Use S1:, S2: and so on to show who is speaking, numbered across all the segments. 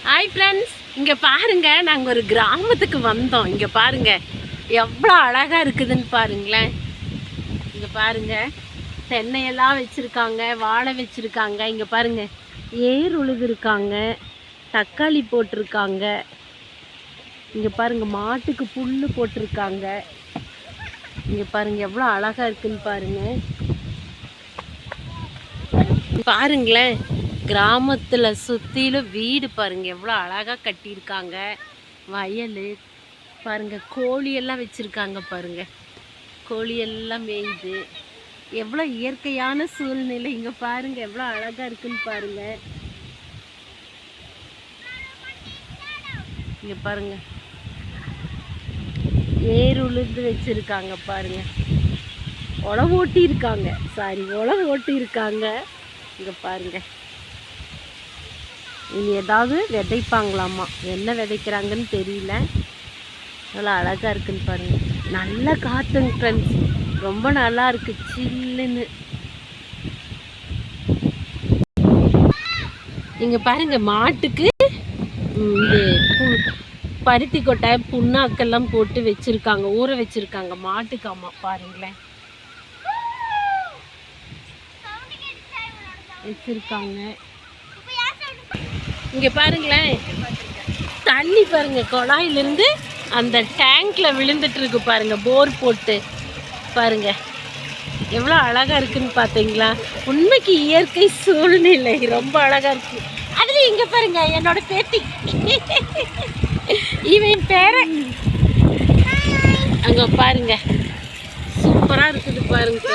S1: Hi friends, இங்கே பாருங்க, நாங்கள் ஒரு கிராமத்துக்கு வந்தோம். இங்கே பாருங்க எவ்வளோ அழகாக இருக்குதுன்னு பாருங்களேன். இங்கே பாருங்க தென்னையெல்லாம் வச்சுருக்காங்க, வாழை வச்சுருக்காங்க. இங்கே பாருங்க ஏர் உழுதுருக்காங்க, தக்காளி போட்டிருக்காங்க. இங்கே பாருங்க மாட்டுக்கு புல் போட்டிருக்காங்க. இங்கே பாருங்க எவ்வளோ அழகாக இருக்குன்னு பாருங்க. பாருங்களேன் கிராமத்தில் சுற்றிலும் வீடு பாருங்க எவ்வளோ அழகாக கட்டியிருக்காங்க. வயல் பாருங்க, கோழியெல்லாம் வச்சுருக்காங்க பாருங்க, கோழியெல்லாம் மேய்து. எவ்வளோ இயற்கையான சூழ்நிலை. இங்கே பாருங்க எவ்வளோ அழகாக இருக்குன்னு பாருங்க. இங்கே பாருங்க ஏர் உழுது வச்சுருக்காங்க பாருங்க, உழவு ஓட்டி இருக்காங்க, உழவு ஓட்டி இருக்காங்க. இங்கே பாருங்க இனி ஏதாவது விதைப்பாங்களாமா, என்ன விதைக்கிறாங்கன்னு தெரியல. எவ்வளோ அழகாக இருக்குன்னு பாருங்கள். நல்ல காற்றுங்க ஃப்ரெண்ட்ஸ், ரொம்ப நல்லா இருக்கு, சில்லுன்னு. இங்கே பாருங்க மாட்டுக்கு இது பருத்தி கொட்டை புண்ணாக்கெல்லாம் போட்டு வச்சுருக்காங்க, ஊற வச்சுருக்காங்க மாட்டுக்கு. அம்மா பாருங்களேன் வச்சுருக்காங்க. இங்கே பாருங்களேன் தண்ணி பாருங்க, குழாயிலிருந்து அந்த டேங்க்ல விழுந்துட்டு இருக்கு பாருங்க, போர் போட்டு பாருங்க எவ்வளோ அழகாக இருக்குன்னு பார்த்தீங்களா. உண்மைக்கு இயற்கை சூழ்நிலை ரொம்ப அழகாக இருக்கு. அதுல இங்கே பாருங்க என்னோட பேத்தி, இவன் பேர அங்கே பாருங்க சூப்பராக இருக்குது பாருங்க.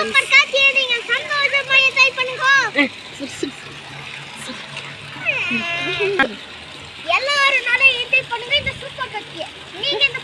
S2: எல்லாரும் நல்லா என்ஜாய் பண்ணுங்க இந்த சூப்பர் கட்சியை. நீங்க இந்த